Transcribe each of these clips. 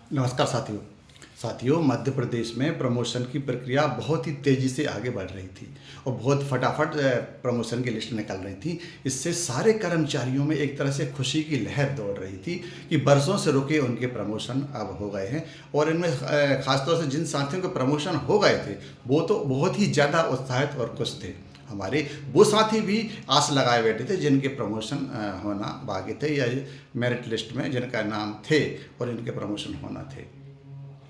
नमस्कार साथियों, मध्य प्रदेश में प्रमोशन की प्रक्रिया बहुत ही तेज़ी से आगे बढ़ रही थी और बहुत फटाफट प्रमोशन की लिस्ट निकल रही थी। इससे सारे कर्मचारियों में एक तरह से खुशी की लहर दौड़ रही थी कि बरसों से रुके उनके प्रमोशन अब हो गए हैं। और इनमें ख़ासतौर से जिन साथियों के प्रमोशन हो गए थे वो तो बहुत ही ज़्यादा उत्साहित और खुश थे। हमारे वो साथी भी आस लगाए बैठे थे जिनके प्रमोशन होना बाकी थे या मेरिट लिस्ट में जिनका नाम थे और इनके प्रमोशन होना थे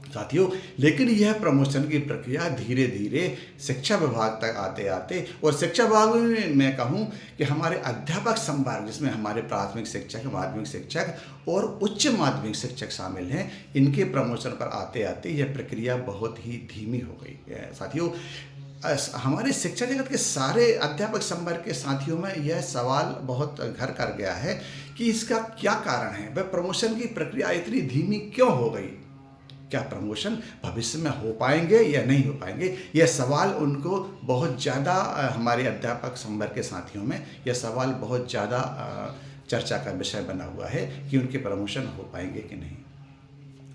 साथियों। लेकिन यह प्रमोशन की प्रक्रिया धीरे धीरे शिक्षा विभाग तक आते आते और शिक्षा विभाग में मैं कहूँ कि हमारे अध्यापक संवर्ग जिसमें हमारे प्राथमिक शिक्षक, माध्यमिक शिक्षक और उच्च माध्यमिक शिक्षक शामिल हैं, इनके प्रमोशन पर आते आते यह प्रक्रिया बहुत ही धीमी हो गई है साथियों। हमारे शिक्षा जगत के सारे अध्यापक संवर्ग के साथियों में यह सवाल बहुत घर कर गया है कि इसका क्या कारण है, वह प्रमोशन की प्रक्रिया इतनी धीमी क्यों हो गई। क्या प्रमोशन भविष्य में हो पाएंगे या नहीं हो पाएंगे, यह सवाल उनको बहुत ज़्यादा हमारे अध्यापक संवर्ग के साथियों में यह सवाल बहुत ज़्यादा चर्चा का विषय बना हुआ है कि उनके प्रमोशन हो पाएंगे कि नहीं,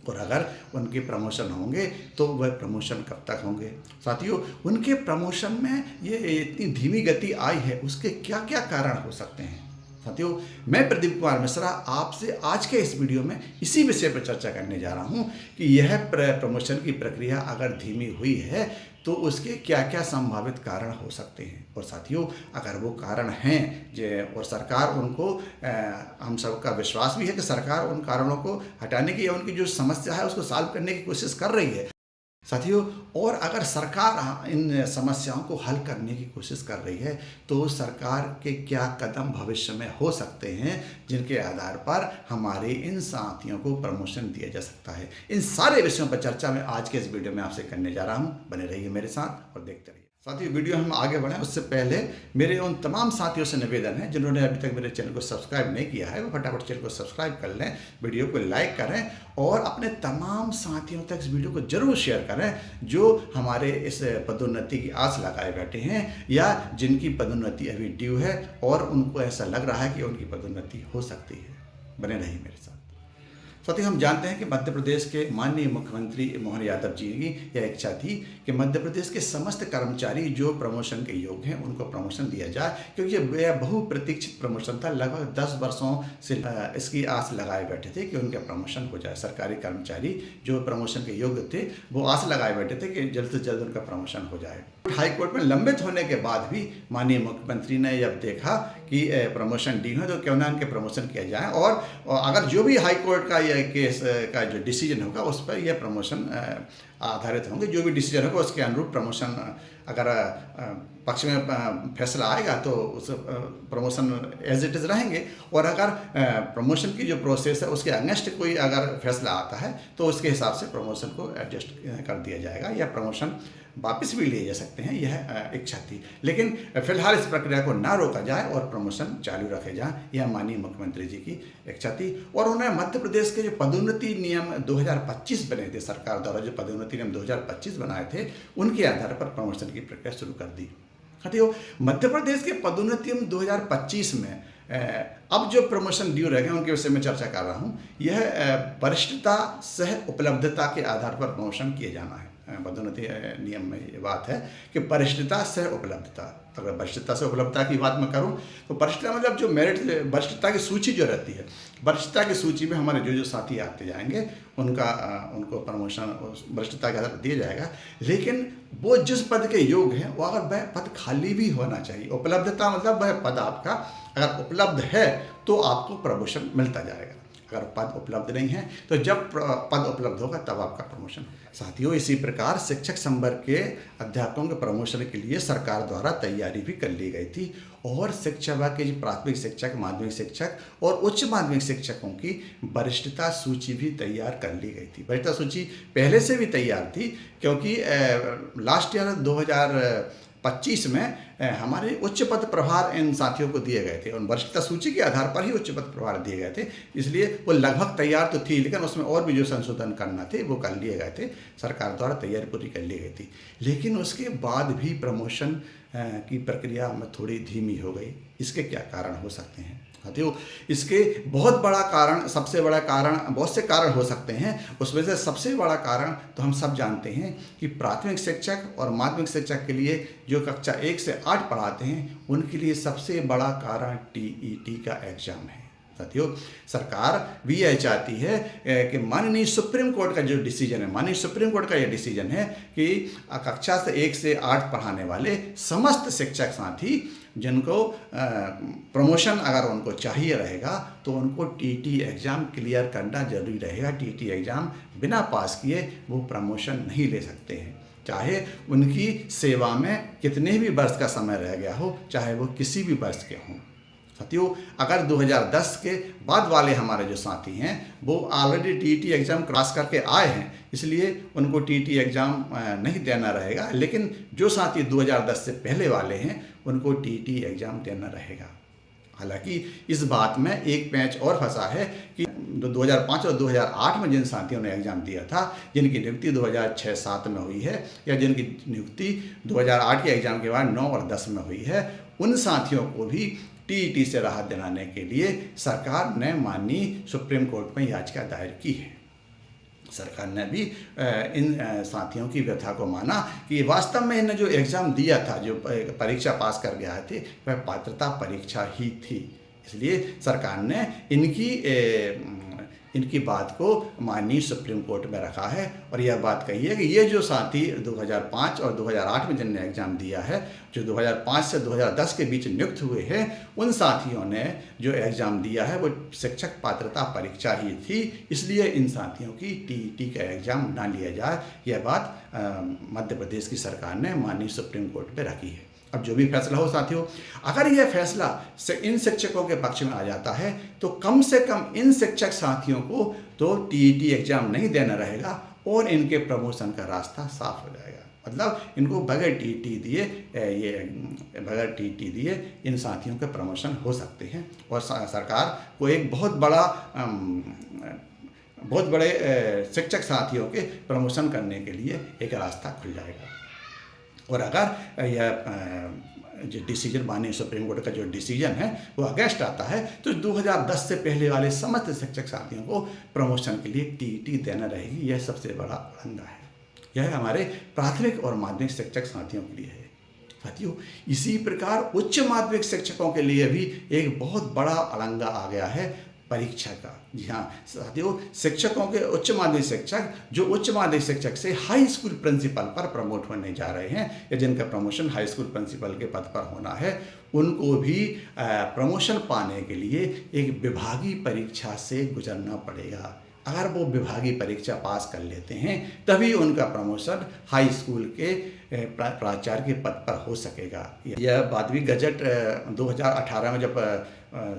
और अगर उनके प्रमोशन होंगे तो वह प्रमोशन कब तक होंगे। साथियों, उनके प्रमोशन में ये इतनी धीमी गति आई है, उसके क्या क्या कारण हो सकते हैं। साथियों, मैं प्रदीप कुमार मिश्रा आपसे आज के इस वीडियो में इसी विषय पर चर्चा करने जा रहा हूं कि यह प्रमोशन की प्रक्रिया अगर धीमी हुई है तो उसके क्या क्या संभावित कारण हो सकते हैं। और साथियों, अगर वो कारण हैं और सरकार उनको हम सबका विश्वास भी है कि सरकार उन कारणों को हटाने की या उनकी जो समस्या है उसको सॉल्व करने की कोशिश कर रही है साथियों, और अगर सरकार इन समस्याओं को हल करने की कोशिश कर रही है तो सरकार के क्या कदम भविष्य में हो सकते हैं जिनके आधार पर हमारे इन साथियों को प्रमोशन दिया जा सकता है। इन सारे विषयों पर चर्चा मैं आज के इस वीडियो में आपसे करने जा रहा हूं। बने रहिए मेरे साथ और देखते रहिए। साथियों, वीडियो हम आगे बढ़ें उससे पहले मेरे उन तमाम साथियों से निवेदन है जिन्होंने अभी तक मेरे चैनल को सब्सक्राइब नहीं किया है, वो फटाफट चैनल को सब्सक्राइब कर लें, वीडियो को लाइक करें और अपने तमाम साथियों तक इस वीडियो को जरूर शेयर करें जो हमारे इस पदोन्नति की आस लगाए बैठे हैं या जिनकी पदोन्नति अभी ड्यू है और उनको ऐसा लग रहा है कि उनकी पदोन्नति हो सकती है। बने रहिए मेरे साथ। साथियों, हम जानते हैं कि मध्य प्रदेश के माननीय मुख्यमंत्री मोहन यादव जी की यह इच्छा थी कि मध्य प्रदेश के समस्त कर्मचारी जो प्रमोशन के योग्य हैं उनको प्रमोशन दिया जाए, क्योंकि यह बहुप्रतीक्षित प्रमोशन था। लगभग 10 वर्षों से इसकी आस लगाए बैठे थे कि उनका प्रमोशन हो जाए। सरकारी कर्मचारी जो प्रमोशन के योग्य थे वो आस लगाए बैठे थे कि जल्द से जल्द उनका प्रमोशन हो जाए। हाई कोर्ट में लंबित होने के बाद भी माननीय मुख्यमंत्री ने जब देखा कि प्रमोशन डी है तो क्यों ना उनके प्रमोशन किया जाए, और अगर जो भी हाई कोर्ट का यह केस का जो डिसीजन होगा उस पर यह प्रमोशन आधारित होंगे। जो भी डिसीजन होगा उसके अनुरूप प्रमोशन अगर पक्ष में फैसला आएगा तो उस प्रमोशन एज इट इज़ रहेंगे, और अगर प्रमोशन की जो प्रोसेस है उसके अगेंस्ट कोई अगर फैसला आता है तो उसके हिसाब से प्रमोशन को एडजस्ट कर दिया जाएगा या प्रमोशन वापस भी लिए जा सकते हैं। यह इच्छा थी, लेकिन फिलहाल इस प्रक्रिया को ना रोका जाए और प्रमोशन चालू रखे जाए, यह माननीय मुख्यमंत्री जी की इच्छा थी। और उन्होंने मध्य प्रदेश के जो पदोन्नति नियम 2025 बने थे, सरकार द्वारा जो पदोन्नति नियम 2025 बनाए थे उनके आधार पर प्रमोशन की प्रक्रिया शुरू कर दी। साथियों, मध्य प्रदेश के पदोन्नति नियम 2025 में अब जो प्रमोशन ड्यू रह गए उनके विषय में चर्चा कर रहा हूँ। यह वरिष्ठता सह उपलब्धता के आधार पर प्रमोशन किए जाना है। पदोन्नति नियम में ये बात है कि वरिष्ठता से उपलब्धता। अगर वरिष्ठता से उपलब्धता की बात मैं करूं तो वरिष्ठता मतलब जो मेरिट वरिष्ठता की सूची जो रहती है, वरिष्ठता की सूची में हमारे जो साथी आते जाएंगे उनको प्रमोशन वरिष्ठता के आधार पर दिया जाएगा। लेकिन वो जिस पद के योग्य हैं वो अगर वह पद खाली भी होना चाहिए। उपलब्धता मतलब वह पद आपका अगर उपलब्ध है तो आपको प्रमोशन मिलता जाएगा। अगर पद उपलब्ध नहीं है तो जब पद उपलब्ध होगा तब आपका प्रमोशन। साथियों, इसी प्रकार शिक्षक संवर्ग के अध्यापकों के प्रमोशन के लिए सरकार द्वारा तैयारी भी कर ली गई थी और शिक्षा विभाग के प्राथमिक शिक्षक, माध्यमिक शिक्षक और उच्च माध्यमिक शिक्षकों की वरिष्ठता सूची भी तैयार कर ली गई थी। वरिष्ठता सूची पहले से भी तैयार थी क्योंकि लास्ट ईयर 2025 में हमारे उच्च पद प्रभार इन साथियों को दिए गए थे और वरिष्ठता सूची के आधार पर ही उच्च पद प्रभार दिए गए थे, इसलिए वो लगभग तैयार तो थी, लेकिन उसमें और भी जो संशोधन करना थे वो कर लिए गए थे। सरकार द्वारा तैयारी पूरी कर ली गई थी, लेकिन उसके बाद भी प्रमोशन की प्रक्रिया में थोड़ी धीमी हो गई। इसके क्या कारण हो सकते हैं? साथियों, इसके बहुत बड़ा कारण, सबसे बड़ा कारण, बहुत से कारण हो सकते हैं। उसमें से सबसे बड़ा कारण तो हम सब जानते हैं कि प्राथमिक शिक्षक और माध्यमिक शिक्षक के लिए जो कक्षा 1 से 8 पढ़ाते हैं, उनके लिए सबसे बड़ा कारण टीईटी का एग्ज़ाम है। साथियों, सरकार भी यह चाहती है कि माननीय सुप्रीम कोर्ट का जो डिसीजन है, माननीय सुप्रीम कोर्ट का यह डिसीजन है कि कक्षा से 1 से 8 पढ़ाने वाले समस्त शिक्षक साथी जिनको प्रमोशन अगर उनको चाहिए रहेगा तो उनको टीटी एग्ज़ाम क्लियर करना जरूरी रहेगा। टीटी एग्ज़ाम बिना पास किए वो प्रमोशन नहीं ले सकते हैं, चाहे उनकी सेवा में कितने भी वर्ष का समय रह गया हो, चाहे वो किसी भी वर्ष के हों। साथियों, अगर 2010 के बाद वाले हमारे जो साथी हैं वो ऑलरेडी टीटी एग्ज़ाम क्रॉस करके आए हैं, इसलिए उनको टीटी एग्ज़ाम नहीं देना रहेगा। लेकिन जो साथी 2010 से पहले वाले हैं उनको टीटी एग्ज़ाम देना रहेगा। हालांकि इस बात में एक पैंच और फंसा है कि 2005 और 2008 में जिन साथियों ने एग्ज़ाम दिया था, जिनकी नियुक्ति 2006-07 में हुई है या जिनकी नियुक्ति 2008 के एग्ज़ाम के बाद 9 और 10 में हुई है, उन साथियों को भी टीईटी से राहत दिलाने के लिए सरकार ने माननीय सुप्रीम कोर्ट में याचिका दायर की है। सरकार ने भी इन साथियों की व्यथा को माना कि वास्तव में इन्हें जो एग्ज़ाम दिया था, जो परीक्षा पास कर गया थे, वह पात्रता परीक्षा ही थी। इसलिए सरकार ने इनकी बात को माननीय सुप्रीम कोर्ट में रखा है और यह बात कही है कि ये जो साथी 2005 और 2008 में जिनने एग्ज़ाम दिया है, जो 2005 से 2010 के बीच नियुक्त हुए हैं, उन साथियों ने जो एग्ज़ाम दिया है वो शिक्षक पात्रता परीक्षा ही थी। इसलिए इन साथियों की टीईटी का एग्ज़ाम ना लिया जाए, यह बात मध्य प्रदेश की सरकार ने माननीय सुप्रीम कोर्ट में रखी है। अब जो भी फैसला हो साथियों, अगर यह फैसला इन शिक्षकों के पक्ष में आ जाता है तो कम से कम इन शिक्षक साथियों को तो टीईटी एग्ज़ाम नहीं देना रहेगा और इनके प्रमोशन का रास्ता साफ हो जाएगा। मतलब इनको बगैर टीईटी दिए इन साथियों के प्रमोशन हो सकते हैं और सरकार को एक बहुत बड़े शिक्षक साथियों के प्रमोशन करने के लिए एक रास्ता खुल जाएगा। और अगर यह जो डिसीजन माननीय सुप्रीम कोर्ट का जो डिसीजन है वो अगेंस्ट आता है तो 2010 से पहले वाले समस्त शिक्षक साथियों को प्रमोशन के लिए टीईटी देना रहेगी। यह सबसे बड़ा अड़ंगा है। यह हमारे प्राथमिक और माध्यमिक शिक्षक साथियों के लिए है। साथियों, इसी प्रकार उच्च माध्यमिक शिक्षकों के लिए भी एक बहुत बड़ा अड़ंगा आ गया है परीक्षा का। जी हाँ साथियों, शिक्षकों के उच्च माध्यमिक शिक्षक जो उच्च माध्यमिक शिक्षक से हाई स्कूल प्रिंसिपल पर प्रमोट होने जा रहे हैं या जिनका प्रमोशन हाई स्कूल प्रिंसिपल के पद पर होना है, उनको भी प्रमोशन पाने के लिए एक विभागीय परीक्षा से गुजरना पड़ेगा। अगर वो विभागीय परीक्षा पास कर लेते हैं तभी उनका प्रमोशन हाई स्कूल के प्राचार्य के पद पर हो सकेगा। यह बात भी गजट 2018 में जब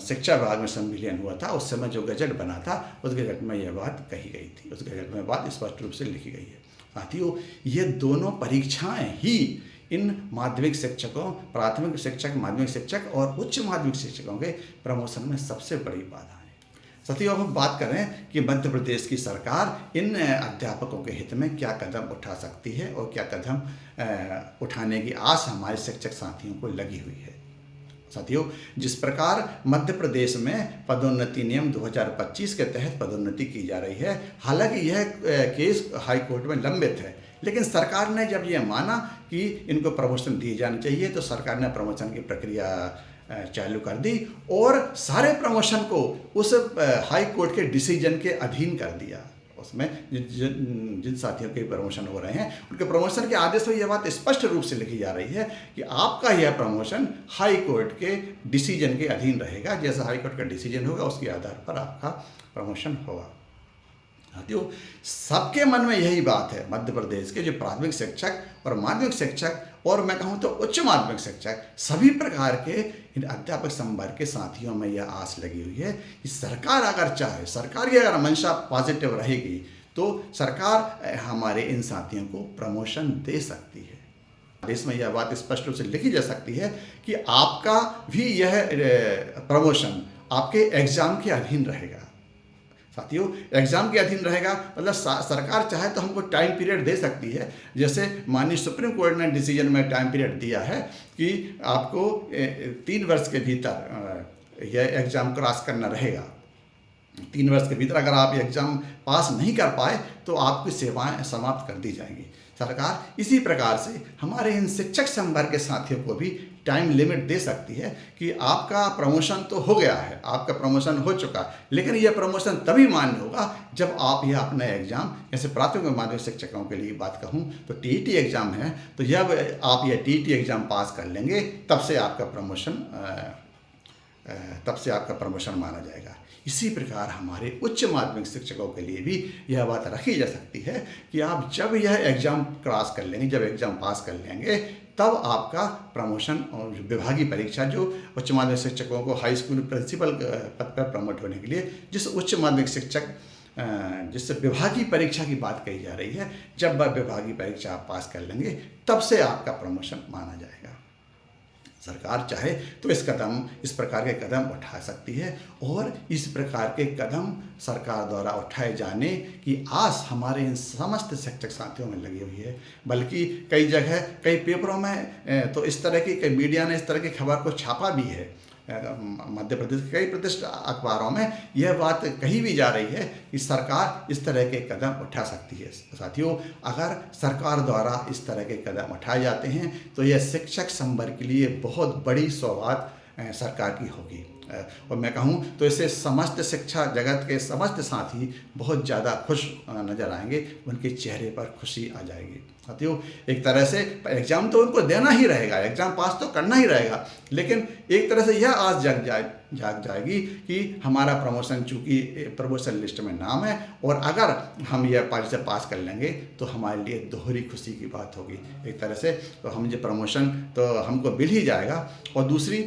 शिक्षा विभाग में संविलियन हुआ था, उस समय जो गजट बना था उस गजट में यह बात कही गई थी। उस गजट में बात स्पष्ट रूप से लिखी गई है। साथियों, ये दोनों परीक्षाएं ही इन माध्यमिक शिक्षकों, प्राथमिक शिक्षक, माध्यमिक शिक्षक और उच्च माध्यमिक शिक्षकों के प्रमोशन में सबसे बड़ी बाधा है। साथियों, अब हम बात करें कि मध्य प्रदेश की सरकार इन अध्यापकों के हित में क्या कदम उठा सकती है और क्या कदम उठाने की आस हमारे शिक्षक साथियों को लगी हुई है। साथियों, जिस प्रकार मध्य प्रदेश में पदोन्नति नियम 2025 के तहत पदोन्नति की जा रही है, हालांकि यह केस हाई कोर्ट में लंबित है, लेकिन सरकार ने जब यह माना कि इनको प्रमोशन दिए जाने चाहिए तो सरकार ने प्रमोशन की प्रक्रिया चालू कर दी और सारे प्रमोशन को उस हाई कोर्ट के डिसीजन के अधीन कर दिया। उसमें जिन साथियों के प्रमोशन हो रहे हैं उनके प्रमोशन के आदेश में यह बात स्पष्ट रूप से लिखी जा रही है कि आपका यह प्रमोशन हाई कोर्ट के डिसीजन के अधीन रहेगा। जैसा हाई कोर्ट का डिसीजन होगा उसके आधार पर आपका प्रमोशन होगा। साथियों, सबके मन में यही बात है। मध्य प्रदेश के जो प्राथमिक शिक्षक और माध्यमिक शिक्षक और मैं कहूँ तो उच्च माध्यमिक शिक्षक, सभी प्रकार के इन अध्यापक संवर्ग के साथियों में यह आस लगी हुई है कि सरकार अगर चाहे, सरकार की अगर मंशा पॉजिटिव रहेगी तो सरकार हमारे इन साथियों को प्रमोशन दे सकती है। आदेश में यह बात स्पष्ट रूप से लिखी जा सकती है कि आपका भी यह प्रमोशन आपके एग्जाम के अधीन रहेगा। साथियों, एग्ज़ाम के अधीन रहेगा मतलब सरकार चाहे तो हमको टाइम पीरियड दे सकती है। जैसे माननीय सुप्रीम कोर्ट ने डिसीजन में टाइम पीरियड दिया है कि आपको 3 वर्ष के भीतर यह एग्ज़ाम क्रॉस करना रहेगा। 3 वर्ष के भीतर अगर आप एग्ज़ाम पास नहीं कर पाए तो आपकी सेवाएं समाप्त कर दी जाएंगी। सरकार इसी प्रकार से हमारे इन शिक्षक संवर्ग के साथियों को भी टाइम लिमिट दे सकती है कि आपका प्रमोशन तो हो गया है, आपका प्रमोशन हो चुका है, लेकिन यह प्रमोशन तभी मान्य होगा जब आप यह अपना एग्ज़ाम, जैसे प्राथमिक और माध्यमिक शिक्षकों के लिए बात कहूँ तो टीईटी एग्ज़ाम है, तो जब आप यह टीईटी एग्ज़ाम पास कर लेंगे तब से आपका प्रमोशन माना जाएगा। इसी प्रकार हमारे उच्च माध्यमिक शिक्षकों के लिए भी यह बात रखी जा सकती है कि आप जब यह एग्ज़ाम क्रॉस कर लेंगे, जब एग्ज़ाम पास कर लेंगे, तब आपका प्रमोशन और विभागीय परीक्षा, जो उच्च माध्यमिक शिक्षकों को हाई स्कूल प्रिंसिपल पद पर प्रमोट होने के लिए जिस उच्च माध्यमिक शिक्षक जिससे विभागीय परीक्षा की बात कही जा रही है, जब वह विभागीय परीक्षा आप पास कर लेंगे तब से आपका प्रमोशन माना जाएगा। सरकार चाहे तो इस प्रकार के कदम उठा सकती है और इस प्रकार के कदम सरकार द्वारा उठाए जाने की आस हमारे इन समस्त शिक्षक साथियों में लगी हुई है। बल्कि कई जगह, कई पेपरों में तो इस तरह की, कई मीडिया ने इस तरह की खबर को छापा भी है। मध्य प्रदेश के कई प्रतिष्ठित अखबारों में यह बात कही भी जा रही है कि सरकार इस तरह के कदम उठा सकती है। साथियों, अगर सरकार द्वारा इस तरह के कदम उठाए जाते हैं तो यह शिक्षक संवर्ग के लिए बहुत बड़ी सौगात सरकार की होगी। और मैं कहूँ तो इससे समस्त शिक्षा जगत के समस्त साथी बहुत ज़्यादा खुश नज़र आएंगे, उनके चेहरे पर खुशी आ जाएगी। साथियों, एक तरह से एग्ज़ाम तो उनको देना ही रहेगा, एग्ज़ाम पास तो करना ही रहेगा, लेकिन एक तरह से यह आस जाग जाएगी कि हमारा प्रमोशन, चूँकि प्रमोशन लिस्ट में नाम है, और अगर हम यह परीक्षा पास कर लेंगे तो हमारे लिए दोहरी खुशी की बात होगी। एक तरह से तो हम जो प्रमोशन तो हमको मिल ही जाएगा, और दूसरी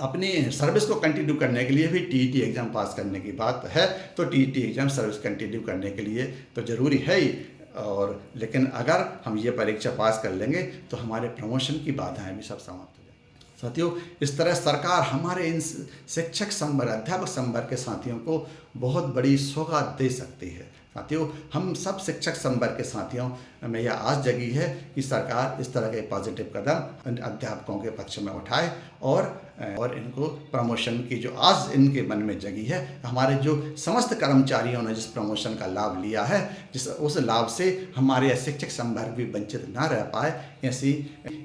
अपनी सर्विस को कंटिन्यू करने के लिए भी टीईटी एग्ज़ाम पास करने की बात है, तो टीईटी एग्ज़ाम सर्विस कंटिन्यू करने के लिए तो ज़रूरी है ही, और लेकिन अगर हम ये परीक्षा पास कर लेंगे तो हमारे प्रमोशन की बाधाएं भी सब समाप्त हो जाएंगी। साथियों, इस तरह सरकार हमारे इन शिक्षक संवर्ग, अध्यापक संवर्ग के साथियों को बहुत बड़ी सौगात दे सकती है। साथियों, हम सब शिक्षक संवर्ग के साथियों में यह आस जगी है कि सरकार इस तरह के पॉजिटिव कदम अध्यापकों के पक्ष में उठाए और इनको प्रमोशन की जो आस इनके मन में जगी है, हमारे जो समस्त कर्मचारियों ने जिस प्रमोशन का लाभ लिया है, उस लाभ से हमारे शिक्षक संवर्ग भी वंचित ना रह पाए, ऐसी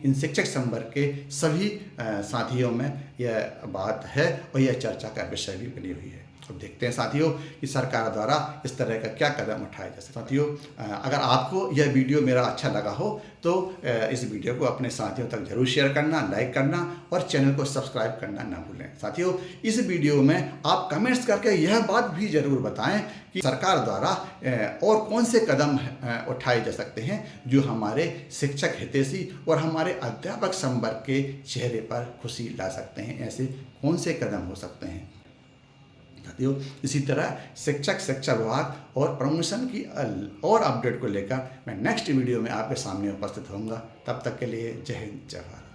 इन शिक्षक संवर्ग के सभी साथियों में यह बात है और यह चर्चा का विषय भी बनी हुई है। अब देखते हैं साथियों कि सरकार द्वारा इस तरह का क्या कदम उठाया जा सकता है। साथियों, अगर आपको यह वीडियो मेरा अच्छा लगा हो तो इस वीडियो को अपने साथियों तक जरूर शेयर करना, लाइक करना और चैनल को सब्सक्राइब करना ना भूलें। साथियों, इस वीडियो में आप कमेंट्स करके यह बात भी ज़रूर बताएं कि सरकार द्वारा और कौन से कदम उठाए जा सकते हैं जो हमारे शिक्षक हितैषी और हमारे अध्यापक संवर्ग के चेहरे पर खुशी ला सकते हैं। ऐसे कौन से कदम हो सकते हैं। साथियों, इसी तरह शिक्षा विभाग और प्रमोशन की और अपडेट को लेकर मैं नेक्स्ट वीडियो में आपके सामने उपस्थित होऊंगा। तब तक के लिए जय हिंद, जय भारत।